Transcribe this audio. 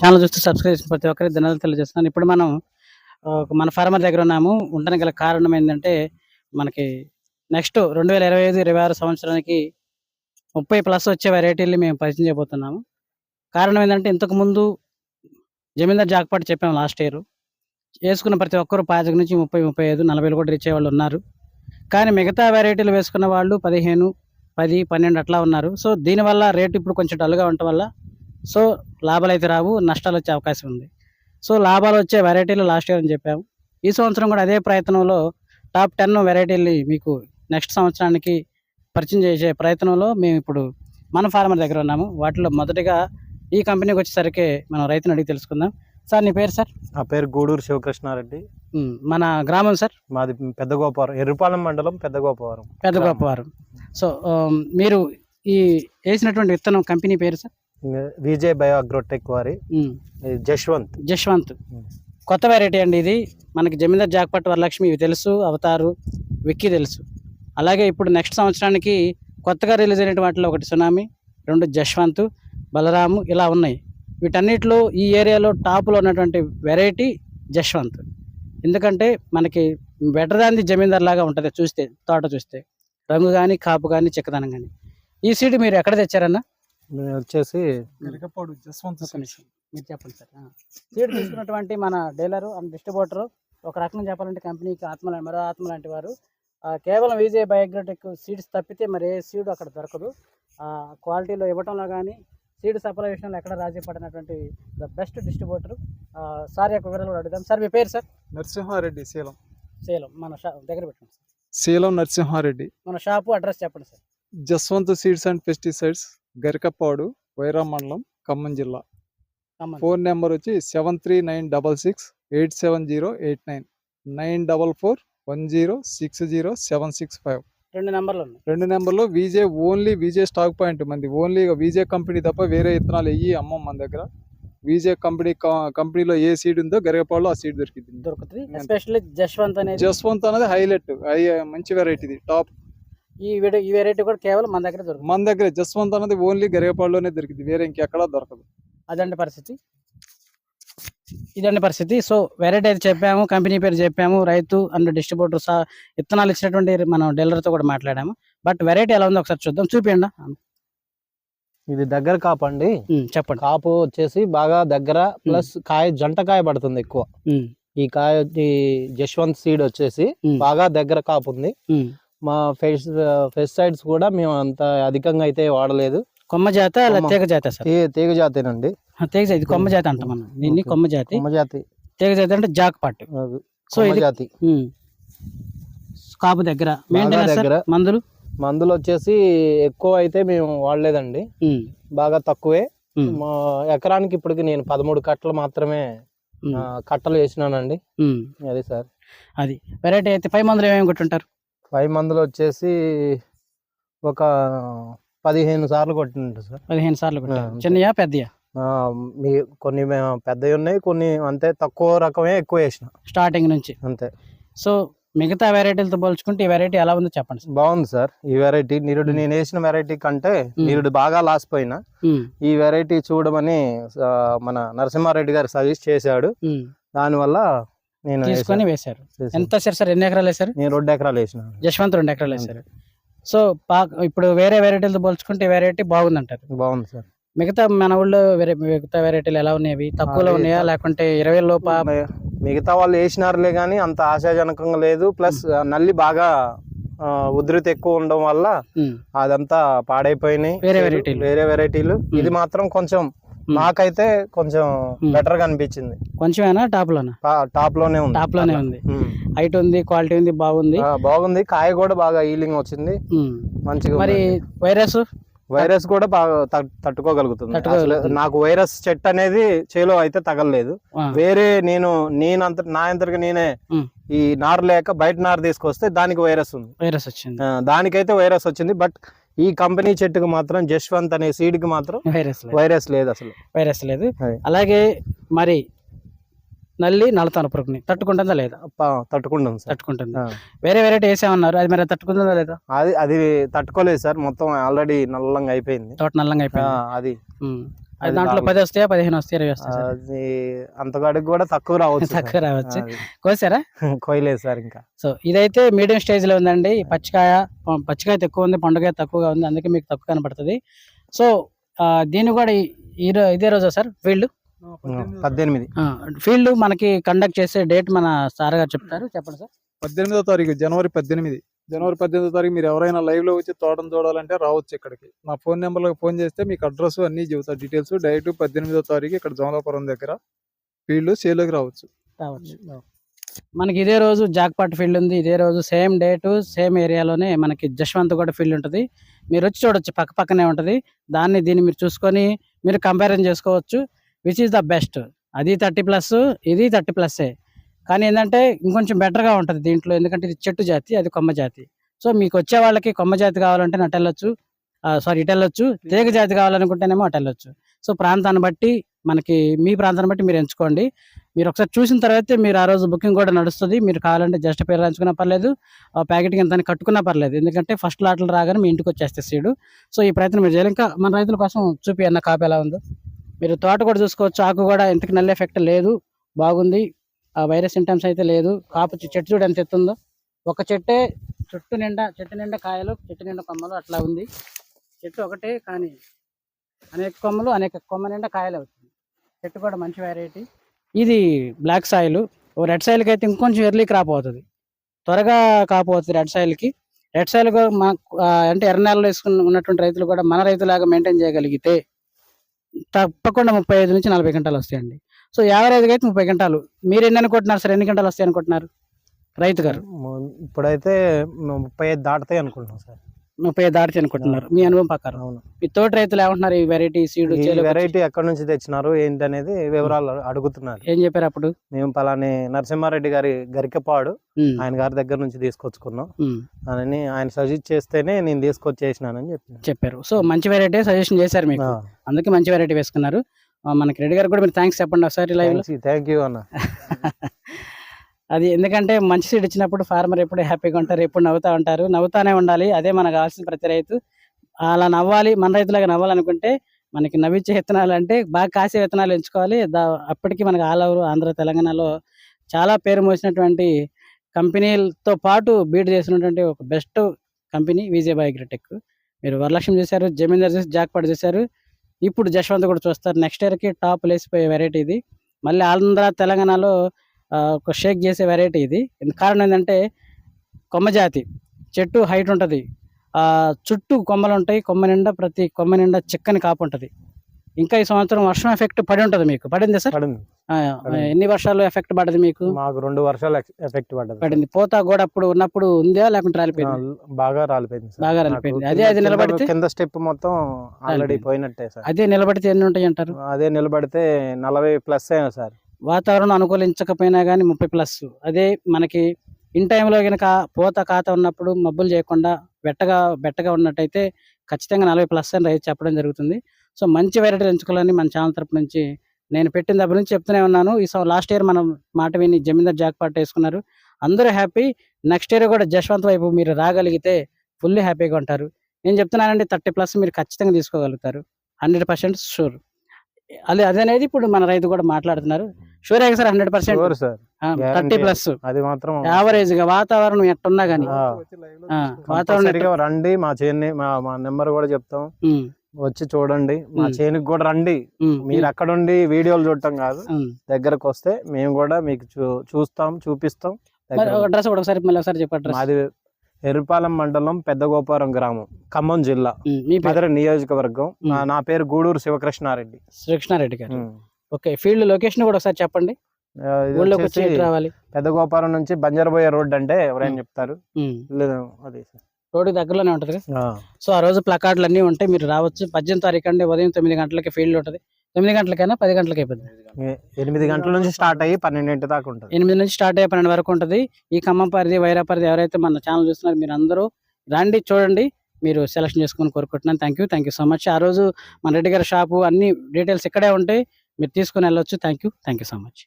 Channel చూస్తే subscribe చేసిన ప్రతి ఒక్కరికి ధన్యవాదాలు తెలియజేస్తున్నాను. ఇప్పుడు మనం మన ఫార్మర్ దగ్గర ఉన్నాము. ఉండడానికి గల కారణం ఏంటంటే మనకి నెక్స్ట్ 2025-26 సంవత్సరానికి 30+ వచ్చే వెరైటీలు మేము పరిచయం చేయబోతున్నాము. కారణం ఏంటంటే ఇంతకుముందు జమీందార్ జాక్పాట్ చెప్పాము లాస్ట్ ఇయర్. వేసుకున్న ప్రతి ఒక్కరు 25 నుంచి 30, 35, 40 కూడా రీచ్ అయ్యే వాళ్ళు ఉన్నారు. కానీ మిగతా వెరైటీలు వేసుకున్న వాళ్ళు 15, 10, 12 అట్లా ఉన్నారు. సో దీనివల్ల రేటు ఇప్పుడు కొంచెం డల్గా ఉండటం వల్ల సో లాభాలు అయితే రావు, నష్టాలు వచ్చే అవకాశం ఉంది. సో లాభాలు వచ్చే వెరైటీలు లాస్ట్ ఇయర్ అని చెప్పాము. ఈ సంవత్సరం కూడా అదే ప్రయత్నంలో టాప్ 10 వెరైటీలు మీకు నెక్స్ట్ సంవత్సరానికి పరిచయం చేసే ప్రయత్నంలో మేము ఇప్పుడు మన ఫార్మర్ దగ్గర ఉన్నాము. వాటిలో మొదటిగా ఈ కంపెనీకి వచ్చేసరికి మనం రైతుని అడిగి తెలుసుకుందాం. సార్ నీ పేరు సార్? నా పేరు గూడూరు శివకృష్ణారెడ్డి. మన గ్రామం సార్? మాది పెద్దగోపవరం, ఎర్రుపాలెం మండలం పెద్దగోపవరం. సో మీరు ఈ వేసినటువంటి విత్తనం కంపెనీ పేరు సార్? విజయ్ బయో అగ్రోటెక్ వారి జశ్వంత్. కొత్త వెరైటీ అండి ఇది. మనకి జమీందార్ జాక్పాట్, వరలక్ష్మి ఇవి తెలుసు, అవతారు, విక్కీ తెలుసు. అలాగే ఇప్పుడు నెక్స్ట్ సంవత్సరానికి కొత్తగా రిలీజ్ అయిన వాటిలో ఒకటి సునామీ, 2 జశ్వంత్, బలరాము ఇలా ఉన్నాయి. వీటన్నిటిలో ఈ ఏరియాలో టాప్లో ఉన్నటువంటి వెరైటీ జశ్వంత్. ఎందుకంటే మనకి బెటర్ దాన్ ది జమీందార్ లాగా ఉంటుంది చూస్తే, తోట చూస్తే రంగు కానీ, కాపు కానీ, చిక్కదనం కానీ. ఈ సీడ్ మీరు ఎక్కడ తెచ్చారన్నా? వచ్చేసి మీరు చెప్పండి సార్. సీడ్ తీసుకున్నటువంటి మన డీలరు అండ్ డిస్ట్రిబ్యూటరు ఒక రకంగా చెప్పాలంటే కంపెనీకి మరో ఆత్మ లాంటి వారు. కేవలం విజయ్ బయోగ్రోటెక్ సీడ్స్ తప్పితే మరి ఏ సీడ్ అక్కడ దొరకదు. క్వాలిటీలో ఇవ్వటంలో కానీ, సీడ్ సప్లై విషయంలో ఎక్కడ రాజీ పడినటువంటి ద బెస్ట్ డిస్ట్రిబ్యూటర్. సార్ యొక్క వివరాలు అడుగుదాం. సార్ మీ పేరు సార్? నరసింహారెడ్డి, సేలం. మన దగ్గర పెట్టండి సార్. సేలం నరసింహారెడ్డి. మన షాపు అడ్రస్ చెప్పండి sir. Jaswanth seeds and pesticides, Garikapadu, Wyra మండలం, ఖమ్మం జిల్లా. ఫోన్ నెంబర్ వచ్చి 7396687089, 9441060765. 2 నెంబర్లో ఓన్లీ విజే స్టాక్ పాయింట్ మంది. ఓన్లీ విజే కంపెనీ తప్ప వేరే విత్తనాలు అమ్మం మన దగ్గర. విజే కంపెనీలో ఏ సీడ్ ఉందో గరికపాడులో ఆ సీడ్ దొరుకుతుంది. ఎస్పెషల్లీ జశ్వంత్ అనేది హైలైట్, మంచి వెరైటీ, టాప్. ఈ వెరైటీ కూడా కేవలం మన దగ్గర దొరుకుతుంది. మన దగ్గర జస్వంత్ అనేది ఓన్లీ గరికపాడులోనే దొరికింది, వేరే ఇంకెక్కడా దొరకదు. అదండి పరిస్థితి, ఇదండి పరిస్థితి. సో వెరైటీ అయితే చెప్పాము, కంపెనీ పేరు చెప్పాము, రైతు అండ్ డిస్ట్రిబ్యూటర్ విత్తనాలు ఇచ్చినటువంటి మనం డీలర్తో కూడా మాట్లాడాము. బట్ వెరైటీ ఎలా ఉందో ఒకసారి చూద్దాం, చూపించండి. ఇది దగ్గర కాపు అండి. చెప్పండి. కాపు వచ్చేసి బాగా దగ్గర, ప్లస్ జంట కాయ పడుతుంది ఎక్కువ. ఈ జశ్వంత్ సీడ్ వచ్చేసి బాగా దగ్గర కాపు ఉంది. మా పెస్టిసైడ్స్ కూడా మేము అంత అధికంగా అయితే వాడలేదు. కొమ్మ జాత తీగ జాత సార్? తీగ జాతేనండి. తీగ జాతి, కొమ్మ జాతి అంటాం మనం దీన్ని. కొమ్మ జాతి, తీగ జాతి అంటే జాక్పాట్. సో ఇది జాతి. కాపు దగ్గర మందులు వచ్చేసి ఎక్కువ అయితే మేము వాడలేదండి, బాగా తక్కువే. మా ఎకరానికి ఇప్పటికి నేను 13 కట్టలు మాత్రమే కట్టలు వేసినానండి. అది సార్. అది వెరైటీ అయితే 5 మందులు ఏమేమి కొట్టుంటారు? 5 మందులు వచ్చేసి ఒక 15 సార్లు కొట్టింటారు సార్. 15 సార్లు కొట్టారు. చిన్నయా పెద్దయా? కొన్ని పెద్దవి ఉన్నాయి, కొన్ని అంతే తక్కువ రకమే ఎక్కువ వేసిన స్టార్టింగ్ నుంచి అంతే. సో మిగతా వెరైటీలతో పోల్చుకుంటే ఈ వెరైటీ ఎలా ఉందో చెప్పండి. బాగుంది సార్ ఈ వెరైటీ. నేను వేసిన వెరైటీ కంటే నిరుడు బాగా లాస్ పోయినా ఈ వెరైటీ చూడమని మన నరసింహారెడ్డి గారు సజెస్ట్ చేశాడు. దానివల్ల నేను తీసుకొని వేశారు. ఎంత సార్? ఎన్ని ఎకరాలు వేశారు? నేను 2 ఎకరాలు వేసిన. జశ్వంత్ 2 ఎకరాలు వేశారు. సో ఇప్పుడు వేరే వెరైటీలతో పోల్చుకుంటే వెరైటీ బాగుందంటారు? బాగుంది సార్. మిగతా మన ఊళ్ళో మిగతా వెరైటీలు ఎలా ఉన్నాయి? తక్కువలో ఉన్నాయా లేకుంటే 20 లోప? మిగతా వాళ్ళు వేసినారులే కానీ అంత ఆశాజనకంగా లేదు. ప్లస్ నల్లి బాగా ఉధృతి ఎక్కువ ఉండడం వల్ల అదంతా పాడైపోయినాయి వేరే వెరైటీలు. ఇది మాత్రం కొంచెం నాకైతే కొంచెం బెటర్ గా అనిపించింది. కొంచెమేనా? టాప్ లోనే ఉంది. హైట్ ఉంది, క్వాలిటీ ఉంది, బాగుంది. కాయ కూడా బాగా హీలింగ్ వచ్చింది మంచిగా. మరి వైరస్ కూడా బాగా తట్టుకోగలుగుతుంది. నాకు వైరస్ చెట్టు అనేది చేలో అయితే తగలలేదు. వేరే నా అంతటిగా నేనే ఈ నారు లేక బయట నారు తీసుకొస్తే దానికి వైరస్ వచ్చింది. దానికైతే వైరస్ వచ్చింది. బట్ ఈ కంపెనీ చెట్టుకు మాత్రం జశ్వంత్ అనే సీడ్ కి మాత్రం వైరస్ లేదు, అసలు వైరస్ లేదు. అలాగే మరి నల్లి నల్లతాను పురుగుని తట్టుకుంటుందా లేదా? తట్టుకుంటుంది. వేరే వెరైటీ వేసామన్నారు, అది మరి తట్టుకుంటుందా లేదా? అది తట్టుకోలేదు సార్, మొత్తం ఆల్రెడీ నల్లంగా అయిపోయింది, తోట నల్లంగా అయిపోయింది. అది అది దాంట్లో 10 వస్తాయా 15 వస్తాయా 20 వస్తాయా సార్? అది అంతకాడికి కూడా తక్కువ రావచ్చు సార్. తక్కువ రావచ్చు. అది కోసారా? కోయలేదు సార్ ఇంకా. సో ఇదైతే మీడియం స్టేజ్ లో ఉందండి. ఈ పచ్చికాయ ఎక్కువ ఉంది, పండుగ తక్కువగా ఉంది, అందుకే మీకు తక్కువ కనపడుతుంది. సో దీన్ని కూడా ఇదే రోజా సార్ ఫీల్డ్? 18 ఫీల్డ్ మనకి కండక్ట్ చేసే డేట్ మన సార్ గారు చెప్తారు, చెప్పండి సార్. 18వ తారీఖు జనవరి 18వ తారీఖు మీరు ఎవరైనా లైవ్ లో వచ్చి తోటను చూడాలంటే రావచ్చు ఇక్కడికి. నా ఫోన్ నెంబర్ లో ఫోన్ చేస్తే మీకు అడ్రస్ అన్ని చెబుతా, డీటెయిల్స్. డైరెక్ట్ 18వ తారీఖు ఇక్కడ జోమలాపురం దగ్గర ఫీల్డ్ సేలోకి రావచ్చు. మనకి ఇదే రోజు జాక్పాట్ ఫీల్డ్ ఉంది, ఇదే రోజు సేమ్ డేట్ సేమ్ ఏరియాలోనే మనకి జశ్వంత్ కూడా ఫీల్డ్ ఉంటుంది. మీరు వచ్చి చూడొచ్చు, పక్క పక్కనే ఉంటుంది. దీన్ని మీరు చూసుకొని మీరు కంపారిజన్ చేసుకోవచ్చు, విచ్ ఈస్ ద బెస్ట్. అది 30+, ఇది 30+. కానీ ఏంటంటే ఇంకొంచెం బెటర్గా ఉంటుంది దీంట్లో, ఎందుకంటే ఇది చెట్టు జాతి, అది కొమ్మ జాతి. సో మీకు వచ్చే వాళ్ళకి కొమ్మ జాతి కావాలంటే అటు వెళ్ళొచ్చు, ఇటు వెళ్ళొచ్చు. తీగ జాతి కావాలనుకుంటేనేమో అటు వెళ్ళొచ్చు. సో ప్రాంతాన్ని బట్టి మనకి, మీ ప్రాంతాన్ని బట్టి మీరు ఎంచుకోండి. మీరు ఒకసారి చూసిన తర్వాత మీరు ఆ రోజు బుకింగ్ కూడా నడుస్తుంది. మీరు కావాలంటే జస్ట్ పేరు రాయించుకున్నా పర్లేదు, ప్యాకెట్కి ఎంత కట్టుకున్నా పర్లేదు, ఎందుకంటే ఫస్ట్ లాట్లు రాగానే మీ ఇంటికి వచ్చేస్తే సీడు. సో ఈ ప్రయత్నం మీరు చేయాలి. ఇంకా మన రైతుల కోసం చూపి అన్న కాపు ఎలా ఉందో మీరు తోట కూడా చూసుకోవచ్చు. ఆకు కూడా ఎంతకి నల్ల ఎఫెక్ట్ లేదు, బాగుంది. ఆ వైరస్ సింటమ్స్ అయితే లేదు. కాపు చెట్టు చూడు ఎంత ఎత్తుందో, ఒక చెట్టు నిండా కాయలు, చెట్టు నిండా కొమ్మలు అట్లా ఉంది. చెట్టు ఒకటే కానీ అనేక కొమ్మలు, అనేక కొమ్మ నిండా కాయలు అవుతుంది. చెట్టు కూడా మంచి వెరైటీ. ఇది బ్లాక్ సాయిల్. రెడ్ సాయిల్కి అయితే ఇంకొంచెం ఎర్లీ క్రాప్ అవుతుంది, త్వరగా కాపు అవుతుంది రెడ్ సాయిల్కి. రెడ్ సాయిల్ అంటే ఎర్ర నెలలో వేసుకుని ఉన్నటువంటి రైతులు కూడా మన రైతులాగా మెయింటైన్ చేయగలిగితే తప్పకుండా 35 నుంచి 40 గంటలు వస్తాయండి. సో యావరేజ్గా అయితే 30 గంటలు. మీరు ఎన్ని అనుకుంటున్నారు సార్, ఎన్ని గంటలు వస్తాయి అనుకుంటున్నారు రైతు గారు? ఇప్పుడైతే 35 దాటుతాయి అనుకుంటున్నాం సార్. 30 దాటితే అనుకుంటున్నారు మీ అనుభవం ప్రకారం? అవును. మీ తోటి రైతులు ఏమంటున్నారు ఈ వెరైటీ సీడ్? వెరైటీ ఎక్కడి నుంచి తెచ్చినారు ఏంటనేది వివరాలు అడుగుతున్నారు. ఏం చెప్పారు అప్పుడు? మేము పలాని నరసింహారెడ్డి గారి గరికపాడు ఆయన గారి దగ్గర నుంచి తీసుకొచ్చుకున్నాం అని ఆయన సజెస్ట్ చేస్తేనే నేను తీసుకొచ్చేసినానని చెప్పారు. సో మంచి వెరైటీ సజెషన్ చేశారు మీకు, అందుకే మంచి వెరైటీ వేసుకున్నారు. మనకి రెడ్డి గారు కూడా మీరు థ్యాంక్స్ చెప్పండి ఒకసారి లైవ్ లో. థ్యాంక్ యూ అన్న. అది ఎందుకంటే మంచి సీడ్ ఇచ్చినప్పుడు ఫార్మర్ ఎప్పుడు హ్యాపీగా ఉంటారు, ఎప్పుడు నవ్వుతూ ఉంటారు. నవ్వుతానే ఉండాలి, అదే మనకు కావాల్సిన ప్రతి రైతు. అలా నవ్వాలి, మన రైతులాగా నవ్వాలనుకుంటే మనకి నవ్వించే విత్తనాలు అంటే బాగా కాసే విత్తనాలు ఎంచుకోవాలి. అప్పటికి మనకి ఆల్ ఓవర్ ఆంధ్ర తెలంగాణలో చాలా పేరు మోసినటువంటి కంపెనీలతో పాటు బీట్ చేసినటువంటి ఒక బెస్ట్ కంపెనీ విజయ్ అగ్రిటెక్. మీరు వరలక్ష్మి చేశారు, జమీందార్ చేసి జాక్పాట్ చేశారు, ఇప్పుడు జశ్వంత్ కూడా చూస్తారు. నెక్స్ట్ ఇయర్కి టాప్ లేసిపోయే వెరైటీ ఇది. మళ్ళీ ఆంధ్ర తెలంగాణలో ఒక షేక్ చేసే వెరైటీ ఇది. కారణం ఏంటంటే కొమ్మ జాతి, చెట్టు హైట్ ఉంటుంది, చుట్టూ కొమ్మలు ఉంటాయి, ప్రతి కొమ్మ నిండా చిక్కని కాపు ఉంటుంది. ఇంకా ఈ సంవత్సరం వర్షం ఎఫెక్ట్ పడి ఉంటుంది. మీకు పడింది సార్? ఎన్ని వర్షాలు ఎఫెక్ట్ పడ్డది మీకు? మాకు 2 వర్షాలు ఎఫెక్ట్ పడింది. పోతా కూడా అప్పుడు ఉన్నప్పుడు ఉందా లేకుంటే రాలిపోయింది? బాగా రాలిపోయింది. అది నిలబడితే కింద స్టెప్ మొత్తం ఆల్రెడీ పోయినట్టే సార్. అదే నిలబడితే ఎన్ని ఉంటాయి అంటారు? అదే నిలబడితే 40+ అయినా సార్. వాతావరణం అనుకూలించకపోయినా కానీ 30+. అదే మనకి ఇన్ టైంలో కనుక పూత కాత ఉన్నప్పుడు మబ్బులు చేయకుండా బెట్టగా ఉన్నట్టయితే ఖచ్చితంగా 40+ అని రైతు చెప్పడం జరుగుతుంది. సో మంచి వెరైటీలు ఎంచుకోవాలని మన ఛానల్ తరపు నుంచి నేను పెట్టిన దగ్గర నుంచి చెప్తూనే ఉన్నాను. లాస్ట్ ఇయర్ మనం మాట విని జమీందార్ జాక్పాట్ వేసుకున్నారు, అందరూ హ్యాపీ. నెక్స్ట్ ఇయర్ కూడా జశ్వంత్ వైపు మీరు రాగలిగితే ఫుల్లీ హ్యాపీగా ఉంటారు. నేను చెప్తున్నానండి, 30+ మీరు ఖచ్చితంగా తీసుకోగలుగుతారు, 100% షూర్. అదనేది ఇప్పుడు మన రైతు కూడా మాట్లాడుతున్నారు. Sure sir, 100% sir. 30+. అది మాత్రం యావరేజ్ గా వాతావరణం ఎట్టున్నా గానీ వాతావరణం రండి. మా నెంబర్ కూడా చెప్తాం, వచ్చి చూడండి. మా చేనుకి కూడా రండి. మీరు అక్కడ ఉండి వీడియోలు చూడటం కాదు, దగ్గరకు వస్తే మేము కూడా మీకు చూస్తాం, చూపిస్తాం. అడ్రస్ కూడా ఒకసారి చెప్పండి. మాది ఎర్రపాలెం మండలం, పెద్ద గోపారం గ్రామం, ఖమ్మం జిల్లా, మధుర నియోజకవర్గం. నా పేరు గూడూరు శివకృష్ణారెడ్డి గారు. ఓకే, ఫీల్డ్ లొకేషన్ కూడా ఒకసారి చెప్పండి. పెద్ద గోపారం నుంచి బంజారాబోయే రోడ్ అంటే ఎవరైనా చెప్తారు, రోడ్డు దగ్గరలోనే ఉంటది. సో ఆ రోజు ప్లకార్డులు అన్ని ఉంటాయి, మీరు రావచ్చు. 18వ తారీఖు అండి, ఉదయం 9 గంటలకి ఫీల్డ్ ఉంటుంది. 9 గంటలకైనా 10 గంటలకి అయిపోతుంది. 8 గంటల నుంచి స్టార్ట్ అయ్యి 12 దాకా ఉంటుంది. 8 నుంచి స్టార్ట్ అయ్యి 12 వరకు ఉంటుంది. ఈ ఖమ్మం పరిధి, వైరా పరిధి ఎవరైతే మన ఛానల్ చూస్తున్నారు మీరు అందరూ రండి, చూడండి, మీరు సెలెక్షన్ చేసుకుని కోరుకుంటున్నాను. Thank you so much. ఆ రోజు మన రెడ్డి గారి షాపు అన్ని డీటెయిల్స్ ఇక్కడే ఉంటాయి, మీరు తీసుకుని వెళ్ళొచ్చు. Thank you so much.